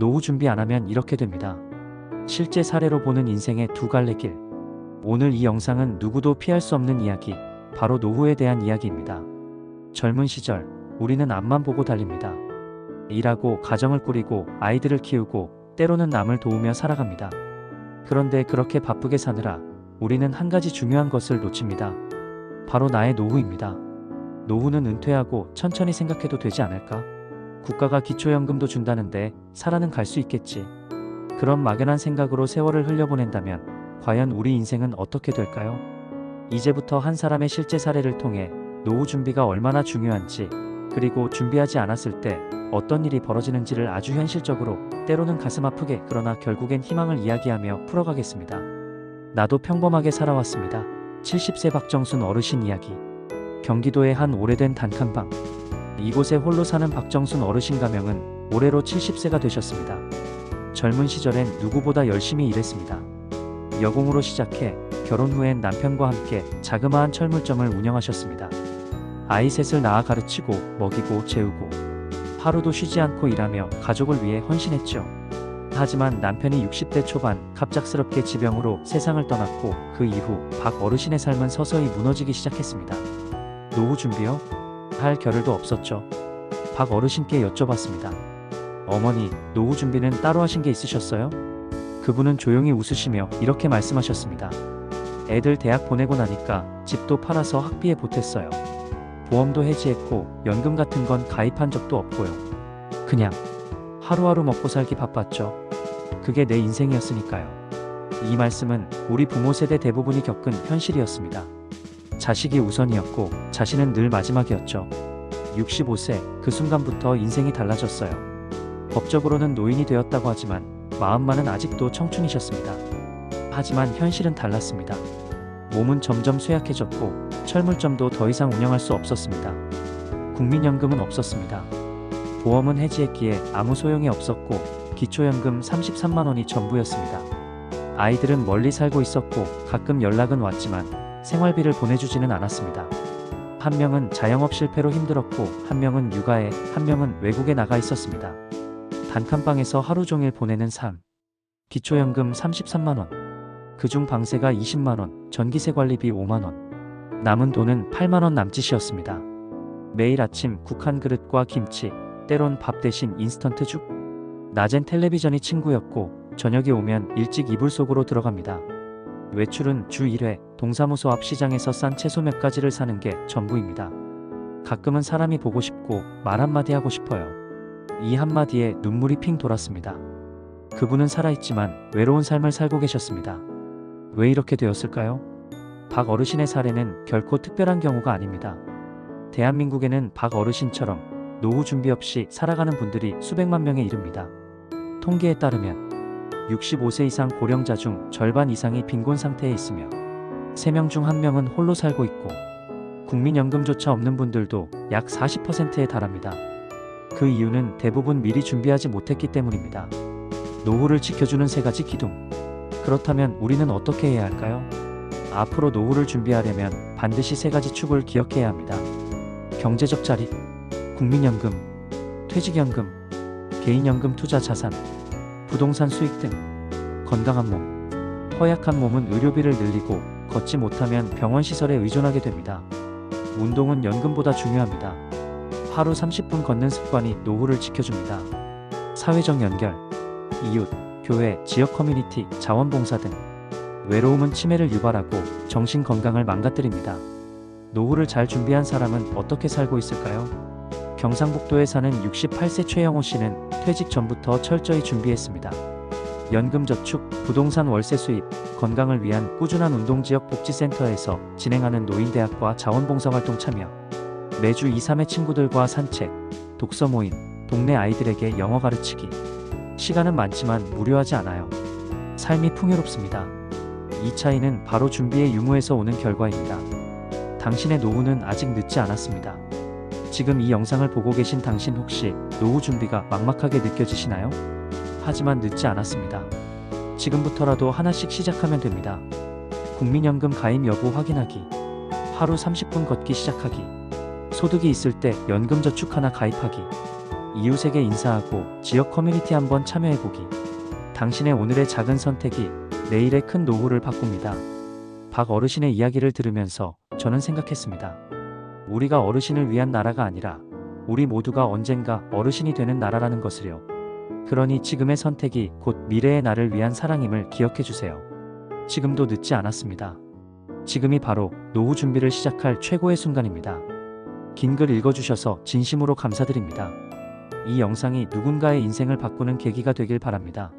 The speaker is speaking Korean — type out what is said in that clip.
노후 준비 안 하면 이렇게 됩니다. 실제 사례로 보는 인생의 두 갈래 길. 오늘 이 영상은 누구도 피할 수 없는 이야기, 바로 노후에 대한 이야기입니다. 젊은 시절, 우리는 앞만 보고 달립니다. 일하고 가정을 꾸리고 아이들을 키우고 때로는 남을 도우며 살아갑니다. 그런데 그렇게 바쁘게 사느라 우리는 한 가지 중요한 것을 놓칩니다. 바로 나의 노후입니다. 노후는 은퇴하고 천천히 생각해도 되지 않을까? 국가가 기초연금도 준다는데 살아는 갈 수 있겠지. 그런 막연한 생각으로 세월을 흘려보낸다면 과연 우리 인생은 어떻게 될까요? 이제부터 한 사람의 실제 사례를 통해 노후 준비가 얼마나 중요한지, 그리고 준비하지 않았을 때 어떤 일이 벌어지는지를 아주 현실적으로, 때로는 가슴 아프게, 그러나 결국엔 희망을 이야기하며 풀어가겠습니다. 나도 평범하게 살아왔습니다. 70세 박정순 어르신 이야기. 경기도의 한 오래된 단칸방. 이곳에 홀로 사는 박정순 어르신 가명은 올해로 70세가 되셨습니다. 젊은 시절엔 누구보다 열심히 일했습니다. 여공으로 시작해 결혼 후엔 남편과 함께 자그마한 철물점을 운영하셨습니다. 아이 셋을 낳아 가르치고 먹이고 재우고 하루도 쉬지 않고 일하며 가족을 위해 헌신했죠. 하지만 남편이 60대 초반 갑작스럽게 지병으로 세상을 떠났고, 그 이후 박 어르신의 삶은 서서히 무너지기 시작했습니다. 노후 준비요? 할 겨를도 없었죠. 박 어르신께 여쭤봤습니다. 어머니, 노후 준비는 따로 하신 게 있으셨어요? 그분은 조용히 웃으시며 이렇게 말씀하셨습니다. 애들 대학 보내고 나니까 집도 팔아서 학비에 보탰어요. 보험도 해지했고 연금 같은 건 가입한 적도 없고요. 그냥 하루하루 먹고 살기 바빴죠. 그게 내 인생이었으니까요. 이 말씀은 우리 부모 세대 대부분이 겪은 현실이었습니다. 자식이 우선이었고 자신은 늘 마지막이었죠. 65세 그 순간부터 인생이 달라졌어요. 법적으로는 노인이 되었다고 하지만 마음만은 아직도 청춘이셨습니다. 하지만 현실은 달랐습니다. 몸은 점점 쇠약해졌고 철물점도 더 이상 운영할 수 없었습니다. 국민연금은 없었습니다. 보험은 해지했기에 아무 소용이 없었고 기초연금 33만 원이 전부였습니다. 아이들은 멀리 살고 있었고 가끔 연락은 왔지만 생활비를 보내주지는 않았습니다. 한 명은 자영업 실패로 힘들었고, 한 명은 육아에, 한 명은 외국에 나가 있었습니다. 단칸방에서 하루 종일 보내는 삶. 기초연금 33만 원. 그중 방세가 20만 원, 전기세 관리비 5만 원. 남은 돈은 8만 원 남짓이었습니다. 매일 아침 국 한 그릇과 김치, 때론 밥 대신 인스턴트 죽. 낮엔 텔레비전이 친구였고 저녁이 오면 일찍 이불 속으로 들어갑니다. 외출은 주 1회 동사무소 앞 시장에서 싼 채소 몇 가지를 사는 게 전부입니다. 가끔은 사람이 보고 싶고 말 한마디 하고 싶어요. 이 한마디에 눈물이 핑 돌았습니다. 그분은 살아있지만 외로운 삶을 살고 계셨습니다. 왜 이렇게 되었을까요? 박 어르신의 사례는 결코 특별한 경우가 아닙니다. 대한민국에는 박 어르신처럼 노후 준비 없이 살아가는 분들이 수백만 명에 이릅니다. 통계에 따르면 65세 이상 고령자 중 절반 이상이 빈곤 상태에 있으며 3명 중 1명은 홀로 살고 있고 국민연금조차 없는 분들도 약 40%에 달합니다. 그 이유는 대부분 미리 준비하지 못했기 때문입니다. 노후를 지켜주는 3가지 기둥. 그렇다면 우리는 어떻게 해야 할까요? 앞으로 노후를 준비하려면 반드시 3가지 축을 기억해야 합니다. 경제적 자립, 국민연금, 퇴직연금, 개인연금 투자 자산, 부동산 수익 등. 건강한 몸. 허약한 몸은 의료비를 늘리고 걷지 못하면 병원 시설에 의존하게 됩니다. 운동은 연금보다 중요합니다. 하루 30분 걷는 습관이 노후를 지켜줍니다. 사회적 연결. 이웃, 교회, 지역 커뮤니티, 자원봉사 등. 외로움은 치매를 유발하고 정신 건강을 망가뜨립니다. 노후를 잘 준비한 사람은 어떻게 살고 있을까요? 경상북도에 사는 68세 최영호 씨는 퇴직 전부터 철저히 준비했습니다. 연금저축, 부동산 월세 수입, 건강을 위한 꾸준한 운동, 지역 복지센터에서 진행하는 노인대학과 자원봉사활동 참여, 매주 2, 3회 친구들과 산책, 독서 모임, 동네 아이들에게 영어 가르치기. 시간은 많지만 무료하지 않아요. 삶이 풍요롭습니다. 이 차이는 바로 준비의 유무에서 오는 결과입니다. 당신의 노후는 아직 늦지 않았습니다. 지금 이 영상을 보고 계신 당신 혹시 노후 준비가 막막하게 느껴지시나요? 하지만 늦지 않았습니다. 지금부터라도 하나씩 시작하면 됩니다. 국민연금 가입 여부 확인하기. 하루 30분 걷기 시작하기. 소득이 있을 때 연금저축 하나 가입하기. 이웃에게 인사하고 지역 커뮤니티 한번 참여해보기. 당신의 오늘의 작은 선택이 내일의 큰 노후를 바꿉니다. 박 어르신의 이야기를 들으면서 저는 생각했습니다. 우리가 어르신을 위한 나라가 아니라 우리 모두가 언젠가 어르신이 되는 나라라는 것을요. 그러니 지금의 선택이 곧 미래의 나를 위한 사랑임을 기억해 주세요. 지금도 늦지 않았습니다. 지금이 바로 노후 준비를 시작할 최고의 순간입니다. 긴 글 읽어주셔서 진심으로 감사드립니다. 이 영상이 누군가의 인생을 바꾸는 계기가 되길 바랍니다.